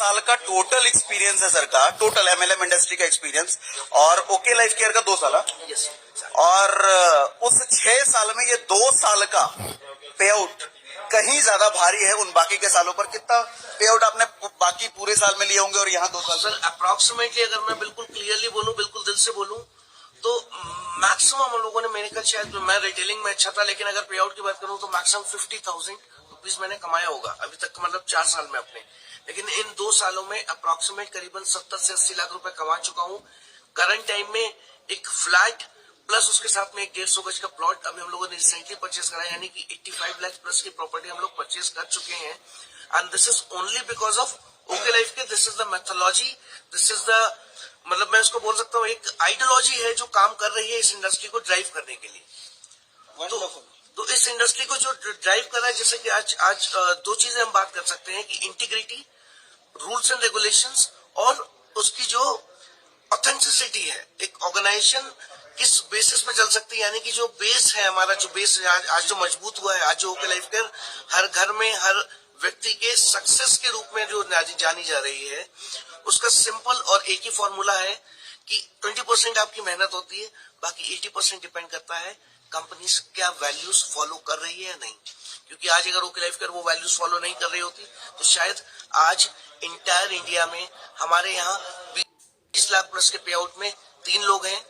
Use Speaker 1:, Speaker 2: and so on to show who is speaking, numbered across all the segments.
Speaker 1: साल का total experience है सर का, टोटल एमएलएम इंडस्ट्री का एक्सपीरियंस, और ओके लाइफ केयर का 2 साल। और उस 6 साल में ये 2 साल का पे आउट कहीं ज्यादा भारी है उन बाकी के सालों पर। कितना पे आउट आपने बाकी पूरे साल में लिए होंगे और यहाँ 2 साल?
Speaker 2: सर अप्रोक्सीमेटली अगर मैं बिल्कुल क्लियरली बोलूं, बिल्कुल दिल से बोलूं, तो मैक्सिमम हम लोगों ने, मेरे ख्याल शायद मैं रिटेलिंग में अच्छा था, लेकिन अगर पे आउट की बात करूं तो मैक्सिमम 50,000 रुपीज मैंने कमाया होगा अभी तक, मतलब 4 साल में अपने। लेकिन इन 2 सालों में अप्रोक्सीमेट करीबन 70 से 80 लाख रुपए कमा चुका हूँ। करंट टाइम में एक फ्लैट प्लस उसके साथ में एक 150 गज का प्लॉट अभी हम लोगों ने रिसेंटली परचेस करा, यानी कि 85 लाख प्लस की प्रॉपर्टी हम लोग परचेस कर चुके हैं। And this is only because of okay life के। This is the methodology, this is the, मतलब मैं इसको बोल सकता हूँ एक आइडियोलॉजी है जो काम कर रही है इस इंडस्ट्री को ड्राइव करने के लिए। तो इस इंडस्ट्री को जो ड्राइव कर रहा है, जैसे कि आज 2 चीजें हम बात कर सकते हैं कि इंटीग्रिटी, रूल्स एंड रेगुलेशंस, और उसकी जो ऑथेंटिसिटी है। एक ऑर्गेनाइजेशन किस बेसिस पे चल सकती है, यानी कि जो बेस है हमारा, जो बेस आज जो मजबूत हुआ है, आज जो ओके लाइफ केयर हर घर में, हर व्यक्ति के सक्सेस के रूप में जो जानी जा रही है, उसका सिंपल और एक ही फॉर्मूला है कि 20% आपकी मेहनत होती है, बाकी 80% डिपेंड करता है कंपनीज क्या वैल्यूज फॉलो कर रही है या नहीं। क्योंकि आज अगर ओके लाइफ केयर वो वैल्यूज फॉलो नहीं कर रही होती तो शायद आज इंटायर इंडिया में हमारे यहाँ 20 लाख प्लस के पे आउट में 3 लोग हैं,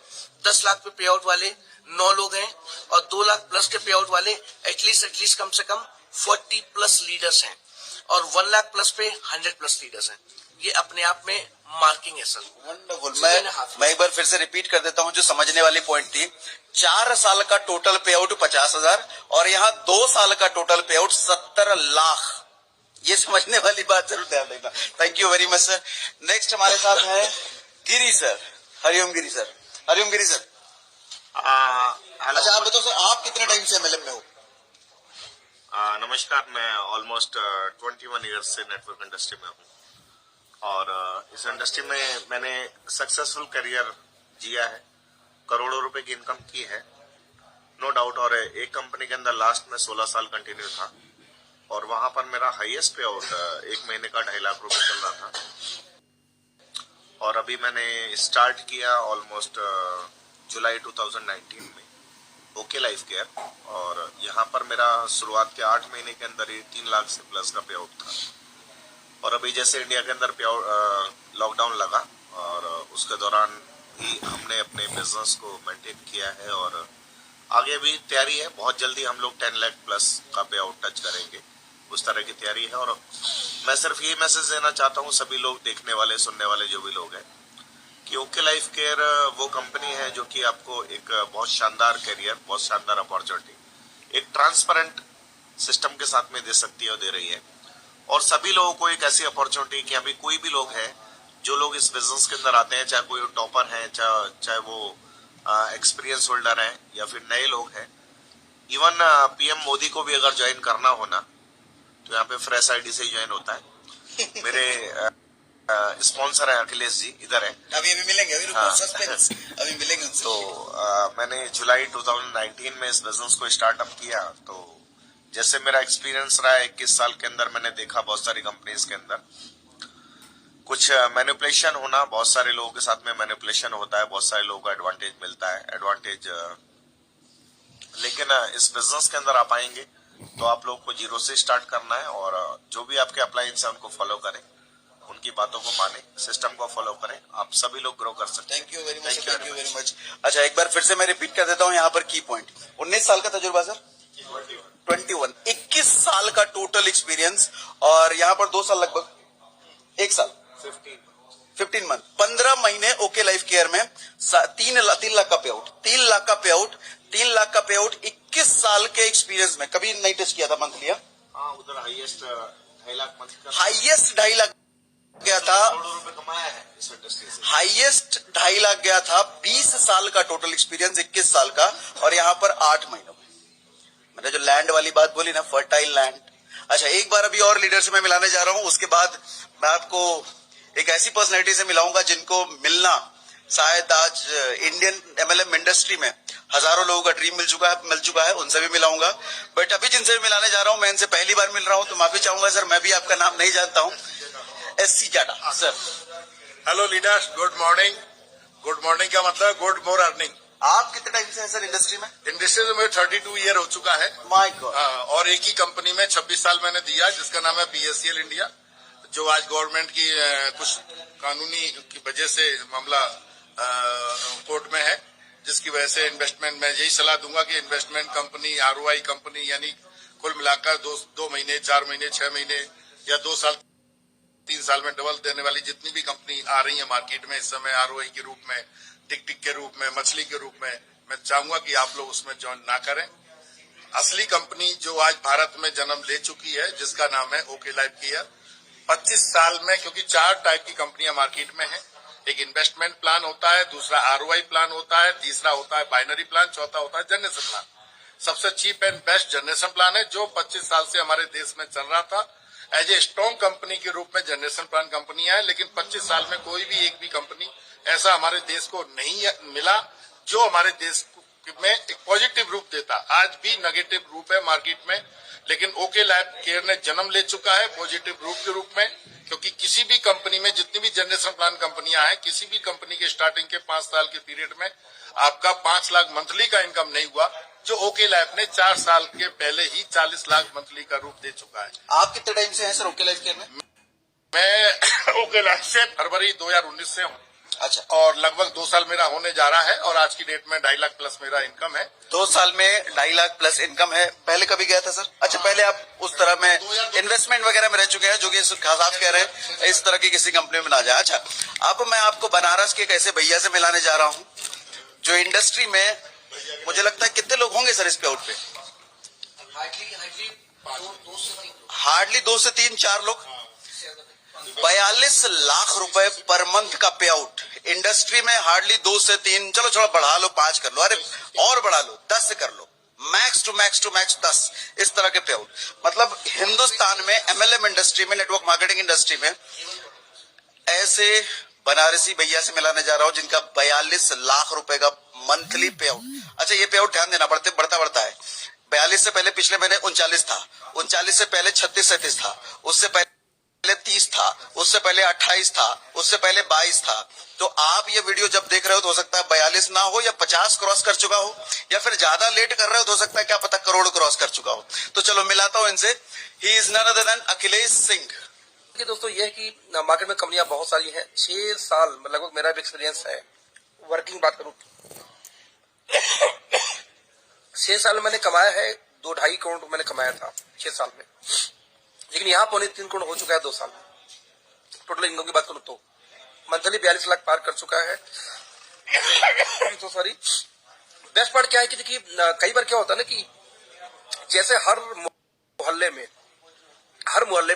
Speaker 2: 10 लाख पे पे आउट वाले 9 लोग हैं, और 2 लाख प्लस के पे आउट वाले एटलीस्ट कम से कम 40 प्लस लीडर्स हैं, और 1 लाख प्लस पे 100 प्लस लीडर्स हैं। ये अपने आप में मार्किंग है सर।
Speaker 1: वंडरफुल। मैं एक बार फिर से रिपीट कर देता हूं जो समझने वाली पॉइंट थी। 4 साल का टोटल पे आउट 50,000 और यहाँ 2 साल का टोटल पे आउट 70 लाख। ये समझने वाली बात जरूर ध्यान देना। Thank you very much sir. Next हमारे साथ है गिरी सर। हरिओम गिरी सर। हरिओम गिरी सर। अच्छा आप बताओ सर, आप कितने टाइम से एमएलएम में हो?
Speaker 3: नमस्कार, मैं ऑलमोस्ट 21 ईयर्स से नेटवर्क इंडस्ट्री में हूँ, और इस इंडस्ट्री में मैंने सक्सेसफुल करियर जिया है, करोड़ों रुपए की इनकम की है, नो डाउट। और एक कंपनी के अंदर लास्ट में 16 साल कंटिन्यू था, और वहां पर मेरा हाईएस्ट पे आउट 1 महीने का 2.5 लाख रुपए चल रहा था। और अभी मैंने स्टार्ट किया ऑलमोस्ट जुलाई 2019 में ओके लाइफ केयर, और यहाँ पर मेरा शुरुआत के 8 महीने के अंदर ही 3 लाख से प्लस का पे आउट था। और अभी जैसे इंडिया के अंदर पे आउट लॉकडाउन लगा, और उसके दौरान ही हमने अपने बिजनेस को मेंटेन किया है, और आगे भी तैयारी है। बहुत जल्दी हम लोग 10 लाख प्लस का पे आउट टच करेंगे, उस तरह की तैयारी है। और मैं सिर्फ ये मैसेज देना चाहता हूँ सभी लोग, देखने वाले सुनने वाले जो भी लोग हैं, कि ओके लाइफ केयर वो कंपनी है जो कि आपको एक बहुत शानदार करियर, बहुत शानदार अपॉर्चुनिटी एक ट्रांसपेरेंट सिस्टम के साथ में दे सकती है और दे रही है। और सभी लोगों को एक ऐसी अपॉर्चुनिटी कि अभी कोई भी लोग है जो लोग इस बिजनेस के अंदर आते हैं, चाहे कोई टॉपर है, चाहे वो एक्सपीरियंस होल्डर है, या फिर नए लोग हैं, इवन पीएम मोदी को भी अगर ज्वाइन करना हो ना, तो यहाँ पे फ्रेश आईडी से ज्वाइन होता है। मेरे स्पॉन्सर है अखिलेश जी, इधर है,
Speaker 1: अभी मिलेंगे, अभी मिलेंगे उनसे।
Speaker 3: तो मैंने जुलाई 2019 में इस बिजनेस को स्टार्टअप किया। तो जैसे मेरा एक्सपीरियंस रहा है 21 साल के अंदर, मैंने देखा बहुत सारी कंपनीज के अंदर कुछ मैनिपुलेशन होना, बहुत सारे लोगों के साथ में मैनिपुलेशन होता है, बहुत सारे लोगों को एडवांटेज मिलता है, लेकिन इस बिजनेस के अंदर आप आएंगे तो आप लोग को जीरो से स्टार्ट करना है, और जो भी आपके अप्लायंस है उनको फॉलो करें, उनकी बातों को माने, सिस्टम को फॉलो करें, आप सभी लोग ग्रो कर सकते हैं।
Speaker 1: Thank you very much, thank you very much. अच्छा एक बार फिर से मैं रिपीट कर देता हूँ यहाँ पर की पॉइंट। 19 साल का तजुर्बा सर, 21 साल का टोटल एक्सपीरियंस, और यहाँ पर 2 साल लगभग 1 साल 15 मंथ, 15 महीने ओके लाइफ केयर में 3 लाख का पे आउट, 3 लाख का पे आउट, 3 लाख का पे आउट 21 साल के एक्सपीरियंस में। कभी नहीं टच किया था मंथ लिया?
Speaker 3: हाँ, उधर highest 2.5 lakh month,
Speaker 1: highest 2.5 lakh गया था,
Speaker 3: करोड़ों रुपए कमाया है इस इंडस्ट्री से।
Speaker 1: हाईएस्ट 2.5 लाख गया था। 20 साल का टोटल एक्सपीरियंस 21 साल का, और यहाँ पर 8 महीनों में। मैंने जो लैंड वाली बात बोली ना, फर्टाइल लैंड। अच्छा एक बार अभी और लीडर से मैं मिलाने जा रहा हूँ, उसके बाद मैं आपको एक ऐसी पर्सनैलिटी से मिलाऊंगा जिनको मिलना शायद आज इंडियन एमएलएम इंडस्ट्री में हजारों लोगों का ड्रीम मिल चुका है, उनसे भी मिलाऊंगा। बट अभी जिनसे भी मिलाने जा रहा हूँ, मैं इनसे पहली बार मिल रहा हूँ, तो माफी चाहूंगा सर, मैं भी आपका नाम नहीं जानता हूँ। SC जाटा sir.
Speaker 4: Hello leaders, good morning. Good morning का मतलब गुड मोर अर्निंग।
Speaker 1: आप कितने टाइम से हैं सर इंडस्ट्री में?
Speaker 4: इंडस्ट्री में 32 ईयर हो चुका है।
Speaker 1: My God.
Speaker 4: और एक ही कंपनी में 26 साल मैंने दिया, जिसका नाम है PSCL इंडिया, जो आज गवर्नमेंट की कुछ कानूनी की वजह से मामला कोर्ट में है, जिसकी वजह से इन्वेस्टमेंट, मैं यही सलाह दूंगा कि इन्वेस्टमेंट कंपनी, ROI कंपनी, यानी कुल मिलाकर 2 महीने, 4 महीने, 6 महीने या 2 साल, 3 साल में डबल देने वाली जितनी भी कंपनी आ रही है मार्केट में इस समय, ROI के रूप में, टिक के रूप में, मछली के रूप में, मैं चाहूंगा कि आप लोग उसमें ज्वाइन ना करें। असली कंपनी जो आज भारत में जन्म ले चुकी है, जिसका नाम है ओके लाइफ केयर, 25 साल में, क्योंकि 4 टाइप की कंपनियां मार्केट में है। एक इन्वेस्टमेंट प्लान होता है, दूसरा ROI प्लान होता है, तीसरा होता है बाइनरी प्लान, चौथा होता है जनरेशन प्लान। सबसे cheap and best generation plan है, जो 25 साल से हमारे देश में चल रहा था। एज ए स्ट्रॉन्ग कंपनी के रूप में जनरेशन प्लान कंपनियां हैं, लेकिन 25 साल में कोई भी एक भी कंपनी ऐसा हमारे देश को नहीं मिला जो हमारे देश में एक पॉजिटिव रूप देता। आज भी नेगेटिव रूप है मार्केट में, लेकिन ओके लाइफ केयर ने जन्म ले चुका है पॉजिटिव रूप के रूप में, क्योंकि किसी भी कंपनी में जितनी भी जनरेशन प्लान कंपनियां हैं, किसी भी कंपनी के स्टार्टिंग के 5 साल के पीरियड में आपका 5 लाख मंथली का इनकम नहीं हुआ, जो ओके लाइफ ने 4 साल के पहले ही 40 लाख मंथली का रूप दे चुका है।
Speaker 1: आप कितने टाइम से हैं सर ओके लाइफ केयर में?
Speaker 4: मैं ओके लाइफ से फरवरी 2019 से हूँ।
Speaker 1: अच्छा।
Speaker 4: और लगभग 2 साल मेरा होने जा रहा है, और आज की डेट में 2.5 लाख प्लस मेरा इनकम है।
Speaker 1: 2 साल में 2.5 लाख प्लस इनकम है। पहले कभी गया था सर? अच्छा, पहले आप उस तरह में इन्वेस्टमेंट वगैरह में रह चुके हैं, जो कि आप कह रहे हैं इस तरह की किसी कंपनी में ना जाए। अच्छा, अब मैं आपको बनारस के एक ऐसे भैया से मिलाने जा रहा हूँ जो इंडस्ट्री में, मुझे लगता है कितने लोग होंगे सर इस पे आउट पे? हार्डली 2 से 3, 4 लोग। 42 लाख रुपए पर मंथ का पे आउट इंडस्ट्री में। हार्डली 2 से 3, चलो थोड़ा बढ़ा लो, 5 कर लो, अरे और बढ़ा लो, 10 कर लो, मैक्स टू मैक्स 10, इस तरह के पे आउट। मतलब हिंदुस्तान में MLM इंडस्ट्री में, नेटवर्क मार्केटिंग इंडस्ट्री में ऐसे बनारसी भैया से मिलाने जा रहा हूं जिनका 42 लाख रुपए का मंथली पे आउट। अच्छा, ये पे आउट ध्यान देना बढ़ता है। 42 से पहले पिछले महीने 39 था, 39 से पहले 36-37 था, उससे पहले 30 था, उससे पहले 28 था, उससे पहले 22 था। तो आप ये वीडियो जब देख रहे हो सकता है 42 ना हो, या 50 क्रॉस कर चुका हो, या फिर ज्यादा लेट कर रहे हो सकता है क्या पता करोड़ क्रॉस कर चुका हो। तो चलो मिलाता हूं इनसे। He is none other than Akhilesh Singh.
Speaker 2: देखिए दोस्तों, ये है कि मार्केट में कंपनियां बहुत सारी हैं। 6 साल लगभग मेरा भी एक्सपीरियंस है, वर्किंग बात करूं 6 साल मैंने कमाया है, 2-2.5 करोड़ मैंने कमाया था 6 साल में, लेकिन यहाँ 3.25 करोड़ हो चुका है 2 साल में। टोटल इनकम की बात करूं तो मंथली 42 लाख पार कर चुका है। तो सॉरी, बेस्ट पार्ट क्या है कि देखिए, कई बार क्या होता है ना कि जैसे हर मोहल्ले में,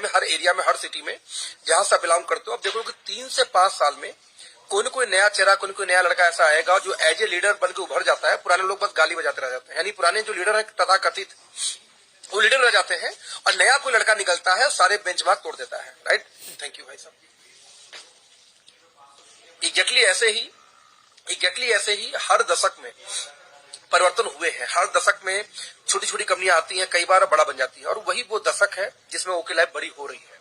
Speaker 2: हर एरिया में, हर सिटी में जहां से बिलोंग करते हो, आप देखो कि 3 से 5 साल में कोई न कोई नया चेहरा, कोई न कोई नया लड़का ऐसा आएगा जो एज ए लीडर बन के उभर जाता है। पुराने लोग बस गाली बजाते रह जाते हैं, यानी पुराने जो लीडर है तथाकथित, वो लीडर रह जाते हैं, और नया कोई लड़का निकलता है, सारे बेंचमार्क तोड़ देता है। राइट, थैंक यू भाई साहब। एग्जैक्टली ऐसे ही हर दशक में परिवर्तन हुए हैं। हर दशक में छोटी छोटी कंपनियां आती हैं, कई बार बड़ा बन जाती है, और वही वो दशक है जिसमें ओके लाइफ बड़ी हो रही है।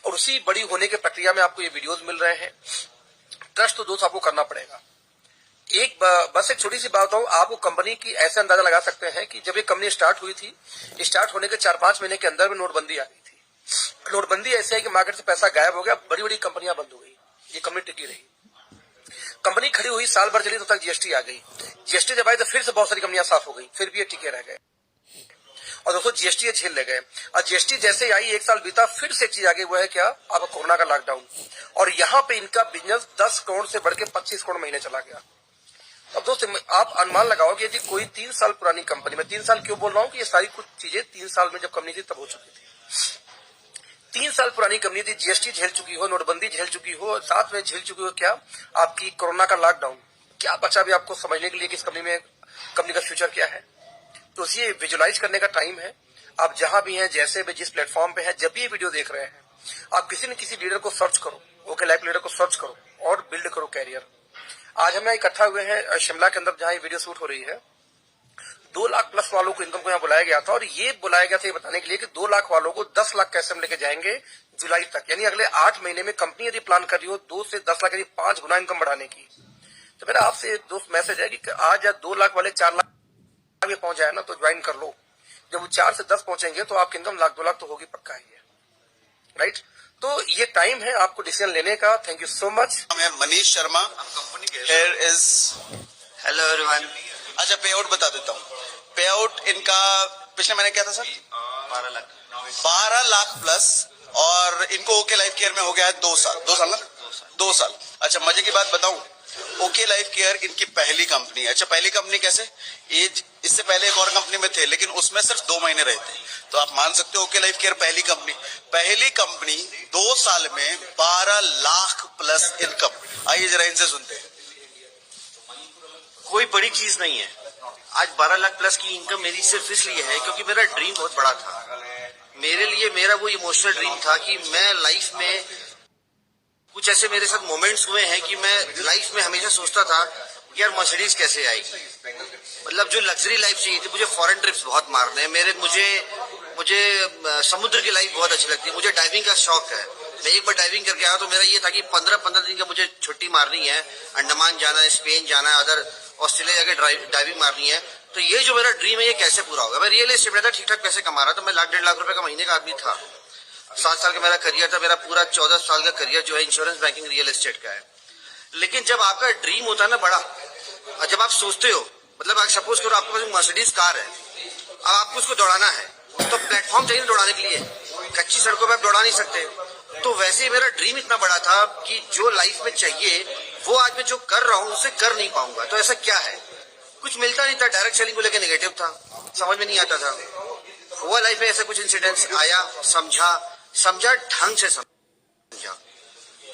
Speaker 2: और उसी बड़ी होने के प्रक्रिया में आपको ये वीडियोस मिल रहे हैं। ट्रस्ट तो दोस्त आपको करना पड़ेगा। बस एक छोटी सी बात बताऊं, आपको कंपनी की ऐसे अंदाजा लगा सकते हैं कि जब ये कंपनी स्टार्ट हुई थी, स्टार्ट होने के 4-5 महीने के अंदर में नोटबंदी आ गई थी। नोटबंदी ऐसे है कि मार्केट से पैसा गायब हो गया, बड़ी बड़ी कंपनियां बंद हो गई, ये कंपनी टिकी रही। कंपनी खड़ी हुई, साल भर चली, तब तक GST आ गई। GST जब आई तो फिर से बहुत सारी कंपनियां साफ हो गई, फिर भी ये टिके रह गए। और दोस्तों GST ये झेल ले गए। और GST जैसे आई, 1 साल बीता, फिर से एक चीज आ गई, वो है क्या, अब कोरोना का लॉकडाउन। और यहाँ पे इनका बिजनेस 10 करोड़ से बढ़ के 25 करोड़ महीने चला गया। अब दोस्तों आप अनुमान लगाओ कि यदि कोई 3 साल पुरानी कंपनी में, 3 साल क्यों बोल रहा हूँ कि ये सारी कुछ चीजें 3 साल में जब कंपनी थी तब हो चुकी थी। 3 साल पुरानी कंपनी थी, GST झेल चुकी हो, नोटबंदी झेल चुकी हो, साथ में झेल चुकी हो क्या, आपकी कोरोना का लॉकडाउन। क्या बचा भी आपको समझने के लिए कि इस कंपनी का फ्यूचर क्या है। तो इसे विजुलाइज करने का टाइम है। आप जहां भी हैं, जैसे भी, जिस प्लेटफॉर्म पे है, जब भी ये वीडियो देख रहे हैं, आप किसी न किसी लीडर को सर्च करो, ओके लाइफ लीडर को सर्च करो और बिल्ड करो कैरियर। आज हम यहाँ इकट्ठा हुए हैं शिमला के अंदर, जहां ये वीडियो शूट हो रही है।
Speaker 5: 2 लाख प्लस वालों को इनकम को यहाँ बुलाया गया था, और ये बुलाया गया था ये बताने के लिए कि 2 लाख वालों को 10 लाख कैसे हम लेके जाएंगे जुलाई तक, यानी अगले 8 महीने में कंपनी यदि प्लान कर रही हो 2 से 10 लाख यानी 5 गुना इनकम बढ़ाने की। तो मेरा आपसे दोस्त मैसेज है कि आज या 2 लाख वाले 4 लाख में पहुंच जाए ना तो ज्वाइन कर लो। जब वो 4 से 10 पहुंचेंगे तो आपकी इनकम 1 लाख 2 लाख तो होगी पक्का ही है, राइट। तो ये टाइम है आपको डिसीजन लेने का। Thank you so much.
Speaker 1: मैं Manish Sharma, here is
Speaker 6: hello everyone.
Speaker 1: अच्छा पे आउट बता देता हूँ। पे आउट इनका पिछले महीने क्या था सर? 12 लाख प्लस, और इनको ओके लाइफ केयर में हो गया है 2 साल। 2 साल ना? 2 साल। अच्छा मजे की बात बताऊं, ओके लाइफ केयर इनकी पहली कंपनी है। अच्छा पहली कंपनी कैसे? एज इससे पहले एक और कंपनी में थे लेकिन उसमें सिर्फ 2 महीने रहे थे, तो आप मान सकते हो ओके लाइफ केयर पहली कंपनी 2 साल में 12 लाख प्लस इनकम। आइए जरा इनसे सुनते हैं।
Speaker 6: कोई बड़ी चीज नहीं है। आज 12 लाख प्लस की इनकम मेरी सिर्फ इसलिए है क्योंकि मेरा ड्रीम बहुत बड़ा था। मेरे लिए मेरा वो इमोशनल ड्रीम था कि मैं लाइफ में कुछ ऐसे मेरे साथ मोमेंट्स हुए हैं कि मैं लाइफ में हमेशा सोचता था कि यार मर्सिडीज कैसे आएगी, मतलब जो लग्जरी लाइफ चाहिए थी। मुझे फॉरेन ट्रिप्स बहुत मारने हैं, मुझे समुद्र की लाइफ बहुत अच्छी लगती है, मुझे डाइविंग का शौक है। मैं एक बार डाइविंग करके आया तो मेरा ये था कि 15-15 दिन का मुझे छुट्टी मारनी है, अंडमान जाना है, स्पेन जाना है, अदर ऑस्ट्रेलिया जाके डाइविंग मारनी है। तो ये जो मेरा ड्रीम है ये कैसे पूरा होगा। मैं रियल एस्टेट में था, ठीक ठाक पैसे कमा रहा था, मैं 1.5 लाख रुपए का महीने का आदमी था। 7 साल का मेरा करियर था, मेरा पूरा 14 साल का करियर जो है इंश्योरेंस बैंकिंग रियल एस्टेट का है। लेकिन जब आपका ड्रीम होता है ना बड़ा, और जब आप सोचते हो, मतलब आप सपोज करो आपके पास मर्सिडीज कार है, अब आपको उसको दौड़ाना है तो प्लेटफॉर्म चाहिए दौड़ाने के लिए, कच्ची सड़कों पर आप दौड़ा नहीं सकते। तो वैसे ही मेरा ड्रीम इतना बड़ा था कि जो लाइफ में चाहिए वो आज मैं जो कर रहा हूँ उससे कर नहीं पाऊंगा। तो ऐसा क्या है, कुछ मिलता नहीं था। डायरेक्ट सेलिंग को लेकर नेगेटिव था, समझ में नहीं आता था। हुआ लाइफ में ऐसा कुछ इंसिडेंट्स आया, समझा ढंग से समझा।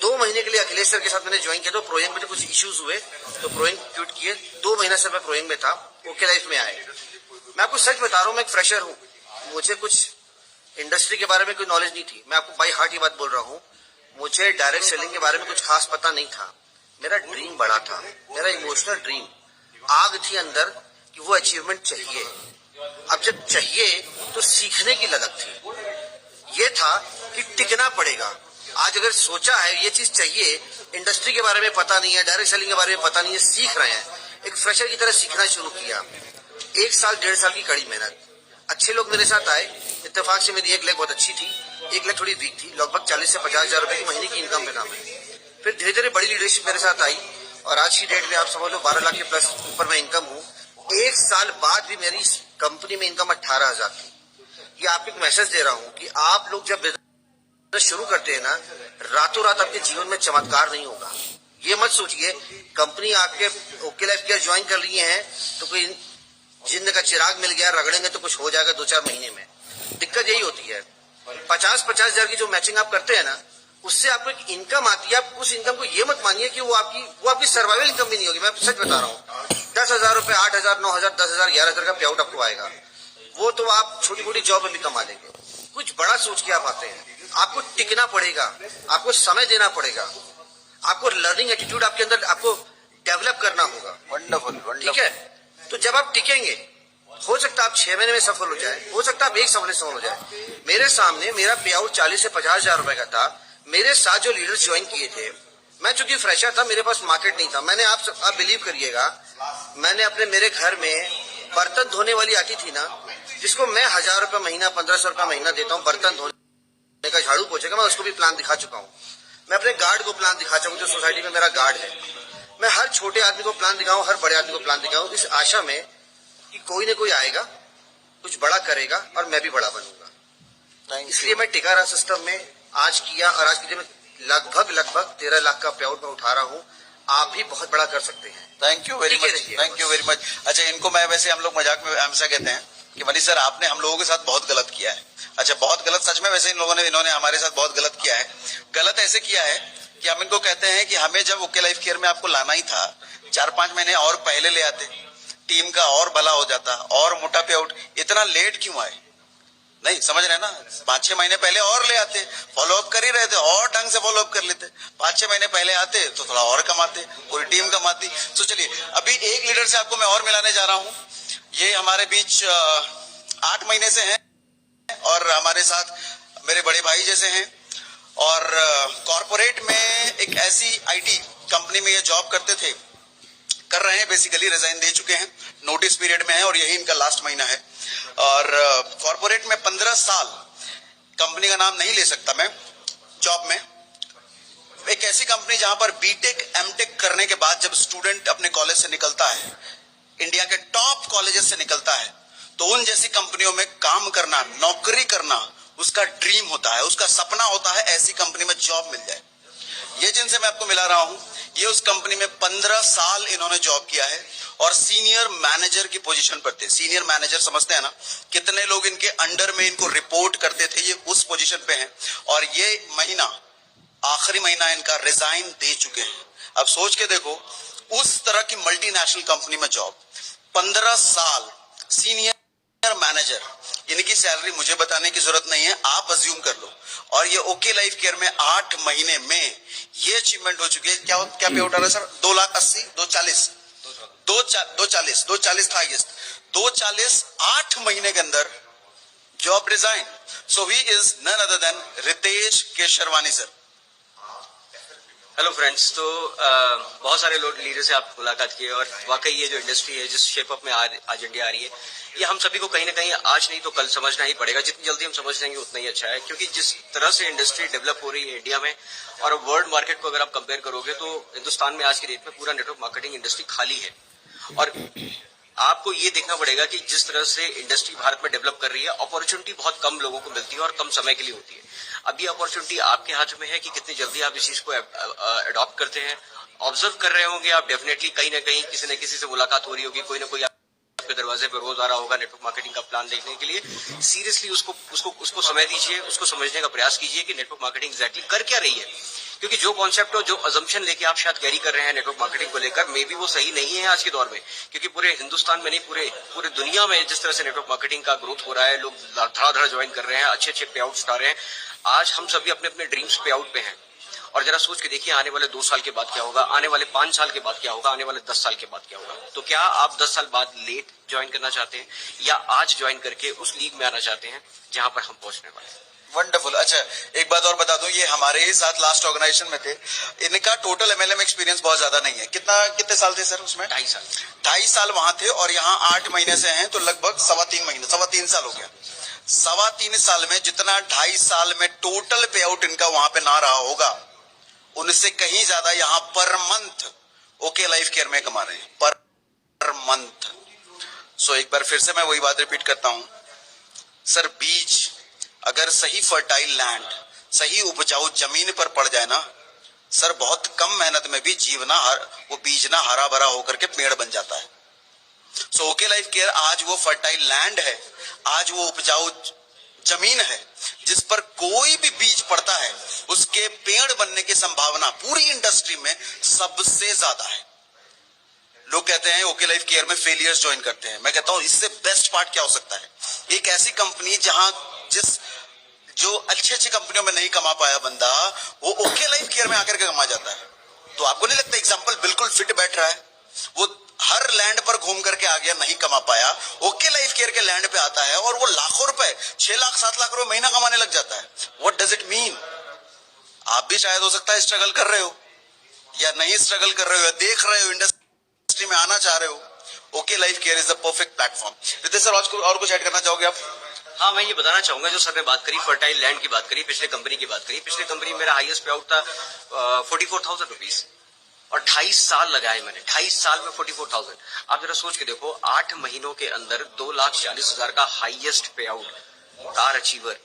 Speaker 6: 2 महीने के लिए अखिलेश सर के साथ मैंने ज्वाइन किया, तो प्रोयंग में कुछ इश्यूज हुए तो प्रोयंग क्यूट किए। 2 महीना से मैं प्रोयंग में था, ओके लाइफ में आए। मैं आपको सच बता रहा हूँ, मैं एक फ्रेशर हूँ, मुझे कुछ इंडस्ट्री के बारे में कोई नॉलेज नहीं थी। मैं आपको बाई हार्ट ये बात बोल रहा हूँ, मुझे डायरेक्ट सेलिंग के बारे में कुछ खास पता नहीं था। मेरा ड्रीम बड़ा था, मेरा इमोशनल ड्रीम, आग थी अंदर कि वो अचीवमेंट चाहिए। अब जब चाहिए तो सीखने की लगन थी, ये था कि टिकना पड़ेगा। आज अगर सोचा है ये चीज चाहिए, इंडस्ट्री के बारे में पता नहीं है, डायरेक्ट सेलिंग के बारे में पता नहीं है, सीख रहे हैं, एक फ्रेशर की तरह सीखना शुरू किया। 1 साल 1.5 साल की कड़ी मेहनत, अच्छे लोग मेरे साथ आए। इत्तेफाक से मेरी 1 लाख बहुत अच्छी थी, 1 लाख थोड़ी वीक थी, लगभग 40 से 50 हजार रुपए की महीने की इनकम में नाम है। फिर धीरे धीरे बड़ी लीडरशिप मेरे साथ आई और आज की डेट में आप समझ लो 12 लाख के प्लस ऊपर मैं इनकम हूँ। 1 साल बाद भी मेरी कंपनी में इनकम 18,000 थी। ये आपको एक मैसेज दे रहा हूँ कि आप लोग जब बिजनेस शुरू करते हैं ना, रातों रात आपके जीवन में चमत्कार नहीं होगा। ये मत सोचिए कंपनी आपके ओके लाइफ केयर ज्वाइन कर रही है तो कोई जिन्न का चिराग मिल गया, रगड़ेंगे तो कुछ हो जाएगा 2-4 महीने में। दिक्कत यही होती है। 50-50 हजार की जो मैचिंग आप करते हैं ना, उससे आपको एक इनकम आती है। आप उस इनकम को ये मत मानिए कि वो आपकी सर्वाइवल इनकम भी नहीं होगी। मैं सच बता रहा हूँ, 10,000 रुपए, 8,000, 9,000, 10,000, 11,000 का पे आउट आपको आएगा। वो तो आप छोटी मोटी जॉब में भी कमा लेंगे। कुछ बड़ा सोच के आप आते हैं, आपको टिकना पड़ेगा, आपको समय देना पड़ेगा, आपको लर्निंग एटीट्यूड आपके अंदर आपको डेवलप करना होगा।
Speaker 1: वंडरफुल,
Speaker 6: ठीक है। तो जब आप टिकेंगे, हो सकता है आप 6 महीने में सफल हो जाए, हो सकता है आप 1 साल में सफल हो जाए। मेरे सामने मेरा पे आउट 40 से 50 हजार रुपए का था। मेरे साथ जो लीडर्स ज्वाइन किए थे, मैं चूंकि फ्रेशर था, मेरे पास मार्केट नहीं था। मैंने आप बिलीव करिएगा, मैंने मेरे घर में बर्तन धोने वाली आती थी ना, जिसको मैं 1,000 रुपए महीना, 1,500 रुपए महीना देता हूँ बर्तन धोने का, झाड़ू पोछे का, मैं उसको भी प्लान दिखा चुका हूँ। मैं अपने गार्ड को प्लान दिखा चुका हूँ, जो सोसाइटी में मेरा गार्ड है। मैं हर छोटे आदमी को प्लान दिखाऊं, हर बड़े आदमी को प्लान दिखाऊं, इस आशा में कि कोई न कोई आएगा, कुछ बड़ा करेगा और मैं भी बड़ा बनूंगा। इसलिए मैं टिका रहा सिस्टम में, आज किया, और आज की में लगभग 13 लाख का पे आउट में उठा रहा हूँ। आप भी बहुत बड़ा कर सकते हैं।
Speaker 1: Thank you very much, thank you very much. अच्छा, इनको मैं वैसे हम लोग मजाक में हमेशा कहते हैं कि मनीष सर आपने हम लोगों के साथ बहुत गलत किया है। अच्छा, बहुत गलत सच में, वैसे इन्होंने हमारे साथ बहुत गलत किया है। गलत ऐसे किया है कि हम इनको कहते हैं कि हमें जब ओके लाइफ केयर में आपको लाना ही था, 4-5 महीने और पहले ले आते, टीम का और भला हो जाता, और मोटा पे आउट। इतना लेट क्यों आए? नहीं समझ रहे ना, 5-6 महीने पहले और ले आते, फॉलो अप कर ही रहे थे, और ढंग से फॉलो अप कर लेते। 5-6 महीने पहले आते तो थोड़ा और कमाते, पूरी टीम कमाती। तो चलिए, अभी एक लीडर से आपको मैं और मिलाने जा रहा हूँ। ये हमारे बीच 8 महीने से हैं और हमारे साथ मेरे बड़े भाई जैसे हैं और कॉरपोरेट में एक ऐसी आईटी कंपनी में ये जॉब करते थे, कर रहे हैं, बेसिकली रिजाइन दे चुके हैं, नोटिस पीरियड में है और यही इनका लास्ट महीना है। और कॉरपोरेट में 15 साल, कंपनी का नाम नहीं ले सकता मैं, जॉब में एक ऐसी कंपनी जहां पर बीटेक एमटेक करने के बाद जब स्टूडेंट अपने कॉलेज से निकलता है, इंडिया के टॉप कॉलेजेस से निकलता है, तो उन जैसी कंपनियों में काम करना, नौकरी करना उसका ड्रीम होता है, उसका सपना होता है ऐसी कंपनी में जॉब मिल जाए। ये जिनसे मैं आपको मिला रहा हूं, ये उस कंपनी में 15 साल इन्होंने जॉब किया है और सीनियर मैनेजर की पोजीशन पर थे। सीनियर मैनेजर समझते हैं ना, कितने लोग इनके अंडर में इनको रिपोर्ट करते थे, ये उस पोजीशन पे हैं और ये महीना, आखिरी महीना इनका, रिजाइन दे चुके हैं। अब सोच के देखो, उस तरह की मल्टीनेशनल कंपनी में जॉब, 15 साल सीनियर मैनेजर, इनकी सैलरी मुझे बताने की जरूरत नहीं है, आप अज्यूम कर लो। और ये ओके लाइफ केयर में 8 महीने में ये अचीवमेंट हो चुकी है। क्या पे उठा रहा है सर? 2,80,000, 240, 240 था हाईएस्ट, 240, 8 महीने के अंदर job resign. So he is none other than Ritesh Kesharwani sir.
Speaker 7: Hello friends, तो बहुत सारे लोग लीडर से आप मुलाकात किए और वाकई ये जो इंडस्ट्री है, जिस शेप अप में आज इंडिया आ रही है, ये हम सभी को कहीं ना कहीं आज नहीं तो कल समझना ही पड़ेगा। जितनी जल्दी हम समझ लेंगे उतना ही अच्छा है, क्योंकि जिस तरह से इंडस्ट्री डेवलप हो रही है इंडिया में और वर्ल्ड मार्केट को अगर आप कंपेयर करोगे तो हिंदुस्तान में आज की डेट में पूरा नेटवर्क मार्केटिंग इंडस्ट्री खाली है। और आपको ये देखना पड़ेगा कि जिस तरह से इंडस्ट्री भारत में डेवलप कर रही है, अपॉर्चुनिटी बहुत कम लोगों को मिलती है और कम समय के लिए होती है। अब ये अपॉर्चुनिटी आपके हाथ में है कि कितनी जल्दी आप इस चीज को अडॉप्ट करते हैं। ऑब्जर्व कर रहे होंगे आप, डेफिनेटली कहीं ना कहीं किसी न किसी से मुलाकात हो रही होगी, कोई ना कोई आपके दरवाजे पर रोज आ रहा होगा नेटवर्क मार्केटिंग का प्लान देखने के लिए। सीरियसली उसको समय दीजिए, उसको समझने का प्रयास कीजिए कि नेटवर्क मार्केटिंग एग्जैक्टली कर क्या रही है। क्योंकि जो कॉन्सेप्ट और जो अजम्पशन लेके आप शायद कैरी कर रहे हैं नेटवर्क मार्केटिंग को लेकर, मे बी वो सही नहीं है आज के दौर में। क्योंकि पूरे हिंदुस्तान में नहीं, पूरे दुनिया में जिस तरह से नेटवर्क मार्केटिंग का ग्रोथ हो रहा है, लोग धड़ाधड़ ज्वाइन कर रहे हैं, अच्छे अच्छे पे आउट आ रहे हैं। आज हम सभी अपने अपने ड्रीम्स पे आउट पे हैं और जरा सोच के देखिए आने वाले 2 साल के बाद क्या होगा, आने वाले 5 साल के बाद क्या होगा, आने वाले 10 साल के बाद क्या होगा। तो क्या आप 10 साल बाद लेट ज्वाइन करना चाहते हैं या आज ज्वाइन करके उस लीग में आना चाहते हैं जहां पर हम पहुंचने वाले हैं?
Speaker 1: वंडरफुल। अच्छा, एक बात और बता दूं, ये हमारे ही साथ लास्ट ऑर्गेनाइजेशन में थे, इनका टोटल एमएलएम एक्सपीरियंस बहुत ज्यादा नहीं है। कितने साल थे सर उसमें?
Speaker 7: 2.5 साल।
Speaker 1: 2.5 साल वहां थे और यहाँ 8 महीने से हैं, तो लगभग 3.25 महीने, 3.25 साल हो गया। 3.25 साल में जितना 2.5 साल में टोटल पे आउट इनका वहां पे ना रहा होगा, उनसे कहीं ज्यादा यहाँ per month okay life care में कमा रहे हैं, पर मंथ। सो एक बार फिर से मैं वही बात रिपीट करता हूं सर, बीज अगर सही फर्टाइल लैंड, सही उपजाऊ जमीन पर पड़ जाए ना सर, बहुत कम मेहनत में भी वो बीज ना हरा भरा होकर के पेड़ बन जाता है। सो ओके लाइफ केयर आज वो फर्टाइल लैंड है, आज वो उपजाऊ जमीन है जिस पर कोई भी बीज पड़ता है उसके पेड़ बनने की संभावना पूरी इंडस्ट्री में सबसे ज्यादा है। लोग कहते हैं ओके लाइफ केयर में फेलियर्स ज्वाइन करते हैं, मैं कहता हूं इससे बेस्ट पार्ट क्या हो सकता है? एक ऐसी कंपनी जहां जो अच्छी कंपनियों में नहीं कमा पाया बंदा, वो ओके लाइफ केयर में आकर के कमा जाता है। तो आपको नहीं लगता एग्जांपल बिल्कुल फिट बैठ रहा है? वो हर लैंड पर घूम करके आ गया, नहीं कमा पाया, ओके लाइफ केयर के लैंड पे आता है और वो लाखों रुपए, 6 लाख 7 लाख रुपए महीना कमाने लग जाता है। What does it mean? आप भी शायद हो सकता है स्ट्रगल कर रहे हो या नहीं स्ट्रगल कर रहे हो, या देख रहे हो इंडस्ट्री में आना चाह रहे हो। Okay life care is the perfect platform. Ritesh sir, और कुछ ऐड करना चाहोगे आप?
Speaker 7: हाँ, मैं ये बताना चाहूंगा, जो सर ने बात करी फर्टाइल लैंड की बात करी, पिछले कंपनी की बात करी, पिछले कंपनी में मेरा हाईएस्ट पे आउट था 44,000 रुपीज और 2.5 साल लगाए मैंने, 2.5 साल में 44,000। आप जरा सोच के देखो, 8 महीनों के अंदर 2,40,000 का हाईएस्ट पे आउट, कार अचीवर।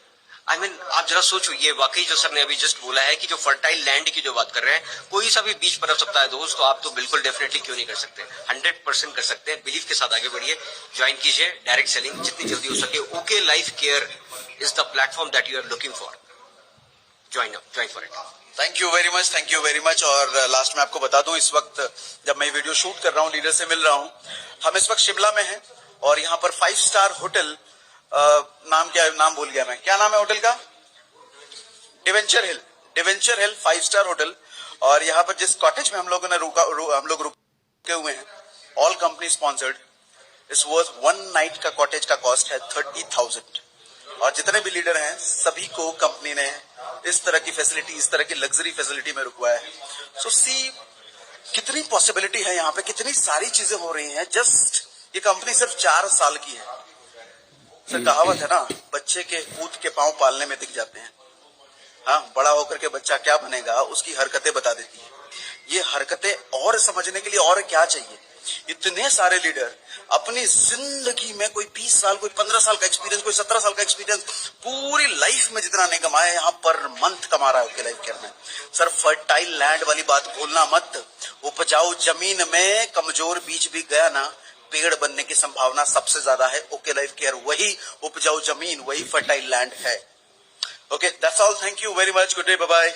Speaker 7: आप जरा सोचो, ये वाकई जो सर ने अभी जस्ट बोला है कि जो फर्टाइल लैंड की जो बात कर रहे हैं, कोई सा भी बीज पनप सकता है दोस्त, तो आप तो बिल्कुल डेफिनेटली क्यों नहीं कर सकते, 100% कर सकते हैं। बिलीव के साथ आगे बढ़िए, ज्वाइन कीजिए, डायरेक्ट सेलिंग जितनी जल्दी हो सके। Okay life care is the platform that you are looking for. Join for it.
Speaker 1: Thank you very much. और लास्ट में आपको बता दूं, इस वक्त जब मैं वीडियो शूट कर रहा हूं, लीडर से मिल रहा हूं, हम इस वक्त शिमला में हैं और यहाँ पर 5 स्टार होटल, नाम भूल गया मैं, क्या नाम है होटल का? डिवेंचर हिल 5 स्टार होटल। और यहाँ पर जिस कॉटेज में हम लोग रुके हुए हैं, ऑल कंपनी स्पॉन्सर्ड, इस वो 1 नाइट का कॉटेज का कॉस्ट है 30,000। और जितने भी लीडर हैं सभी को कंपनी ने इस तरह की फैसिलिटी, इस तरह की लग्जरी फैसिलिटी में रुकवाया है। सो सी कितनी पॉसिबिलिटी है यहाँ पे, कितनी सारी चीजें हो रही हैं। जस्ट ये कंपनी सिर्फ 4 साल की है। सर कहावत है ना, बच्चे के पूत के पांव पालने में दिख जाते हैं। हाँ, बड़ा होकर के बच्चा क्या बनेगा उसकी हरकतें बता देती है। ये हरकतें और समझने के लिए और क्या चाहिए। इतने सारे लीडर अपनी जिंदगी में कोई 20 साल, कोई 15 साल का एक्सपीरियंस, कोई 17 साल का एक्सपीरियंस, पूरी लाइफ में जितना नहीं कमाया यहाँ पर मंथ कमा रहा है ओके लाइफ केयर में। सर फर्टाइल लैंड वाली बात भूलना मत। उपजाऊ जमीन में कमजोर बीज भी गया ना, पेड़ बनने की संभावना सबसे ज्यादा है। ओके लाइफ केयर वही उपजाऊ जमीन, वही फर्टाइल लैंड है। Okay, that's all. Thank you very much. Good day, bye bye.